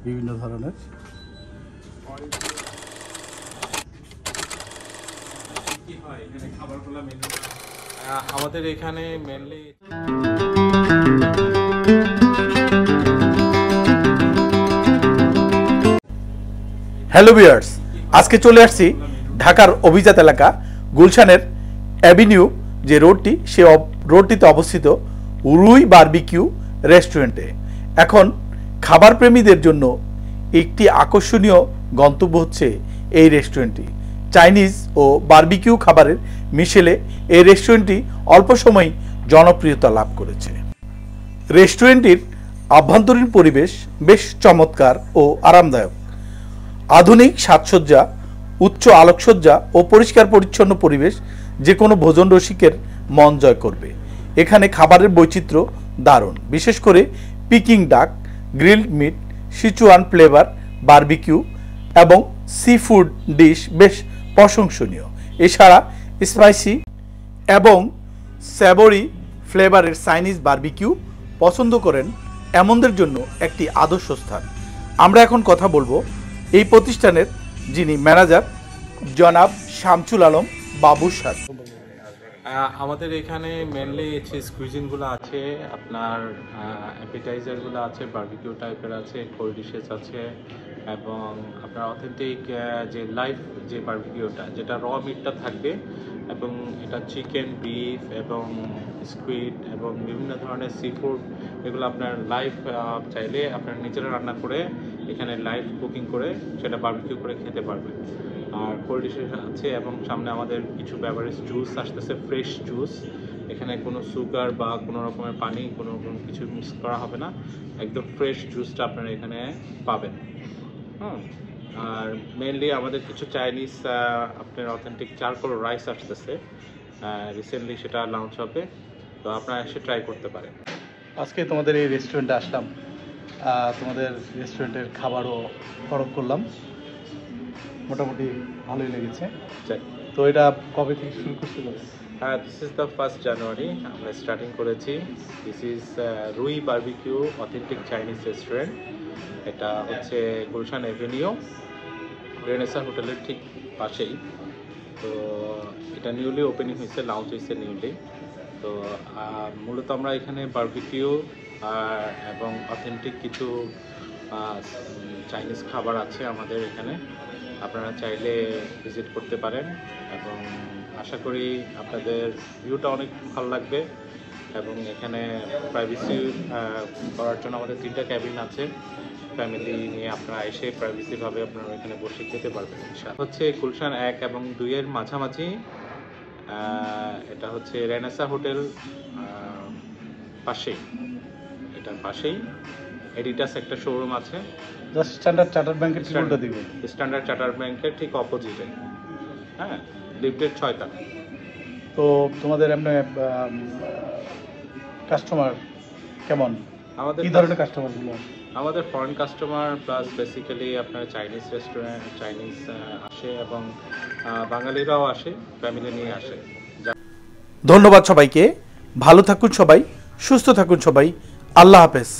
বিভিন্ন ধরনের। আমাদের এখানে মেনলি হ্যালো ভিউয়ার্স, আজকে চলে আসছি ঢাকার অভিজাত এলাকা গুলশানের অ্যাভিনিউ যে রোডটি, সে রোডটিতে অবস্থিত রুই বারবিকিউ রেস্টুরেন্টে। এখন খাবার প্রেমীদের জন্য একটি আকর্ষণীয় গন্তব্য হচ্ছে এই রেস্টুরেন্টটি। চাইনিজ ও বারবিকিউ খাবারের মিশেলে এই রেস্টুরেন্টটি অল্প সময়েই জনপ্রিয়তা লাভ করেছে। রেস্টুরেন্টটির আভ্যন্তরীণ পরিবেশ বেশ চমৎকার ও আরামদায়ক। আধুনিক সাজসজ্জা, উচ্চ আলোকসজ্জা ও পরিষ্কার পরিচ্ছন্ন পরিবেশ যে কোনো ভোজন রসিকের মন জয় করবে। এখানে খাবারের বৈচিত্র্য দারুণ, বিশেষ করে Peking duck, grilled meat, Sichuan flavour barbecue এবং সি ফুড ডিশ বেশ প্রশংসনীয়। এছাড়া স্পাইসি এবং স্যাভরি ফ্লেভারের চাইনিজ বারবিকিউ পছন্দ করেন এমনদের জন্য একটি আদর্শ স্থান। আমরা এখন কথা বলবো এই প্রতিষ্ঠানের যিনি ম্যানেজার জনাব শামসুল আলম বাবুর সাথে। আমাদের এখানে মেনলি চিজ কুইজিনগুলো আছে, আপনার অ্যাপিটাইজারগুলো আছে, বারবিকিউ টাইপের আছে, কোল্ড ডিশেস আছে এবং আপনার অথেন্টিক যে লাইভ যে বারবিকিউটা, যেটা র মিটটা থাকবে এবং এটা চিকেন, বিফ এবং স্কুইড এবং বিভিন্ন ধরনের সি ফুড, এগুলো আপনার লাইভ চাইলে আপনার নিজেরা রান্না করে এখানে লাইভ কুকিং করে সেটা বারবিকিউ করে খেতে পারবেন। আর কোল্ড ডিশেস আছে এবং সামনে আমাদের কিছু বেভারেজ জুস আসতেছে, ফ্রেশ জুস। এখানে কোনো সুগার বা কোনো রকমের পানি কোনো কিছু মিক্স করা হবে না, একদম ফ্রেশ জুসটা আপনারা এখানে পাবেন। আর মেনলি আমাদের কিছু চাইনিজ আপনার অথেন্টিক চারকোল রাইস আসতেছে, রিসেন্টলি সেটা লঞ্চ হবে, তো আপনারা এসে ট্রাই করতে পারেন। আজকে তোমাদের এই রেস্টুরেন্টে আসলাম, তোমাদের রেস্টুরেন্টের খাবারও পরখ করলাম, মোটামুটি ভালোই লেগেছে। তো এটা কবে থেকে শুরু করছিল? দিস ইজ দ্য 1st জানুয়ারি আমরা স্টার্টিং করেছি। দিস ইজ রুই বারবিকিউ অথেন্টিক চাইনিজ রেস্টুরেন্ট। এটা হচ্ছে গুলশান এভিনিউ রেনেসা হোটেলের ঠিক পাশেই। তো এটা নিউলি ওপেনিং হয়েছে, লঞ্চ হয়েছে নিউলি। তো মূলত আমরা এখানে বারবিকিউ এবং অথেন্টিক কিছু চাইনিজ খাবার আছে আমাদের এখানে, আপনারা চাইলে ভিজিট করতে পারেন এবং আশা করি আপনাদের ভিউটা অনেক ভালো লাগবে। এবং এখানে প্রাইভেসি করার জন্য আমাদের 3টা ক্যাবিন আছে, ফ্যামিলি নিয়ে আপনারা এসে প্রাইভেসিভাবে আপনারা এখানে বসে খেতে পারবেন। হচ্ছে গুলশান 1 এবং 2 এর মাঝামাঝি, এটা হচ্ছে রেনেসা হোটেল পাশেই, এটার পাশেই এডিটাস একটা শোরুম আছে, স্ট্যান্ডার্ড চার্টার্ড ব্যাংকের ঠিক উল্টো দিকে, স্ট্যান্ডার্ড চার্টার্ড ব্যাংকের ঠিক অপোজিটে, হ্যাঁ, লিফটের 6 তলা। তো তোমাদের এমনি কাস্টমার কেমন? আমাদের কি ধরনের কাস্টমারগুলো? আমাদের ফরেন কাস্টমার প্লাস বেসিক্যালি আপনার চাইনিজ রেস্টুরেন্ট, চাইনিজ আসে এবং বাঙালিরাও আসে, ফ্যামিলি নিয়ে আসে। ধন্যবাদ সবাইকে, ভালো থাকুন সবাই, সুস্থ থাকুন সবাই, আল্লাহ হাফেজ।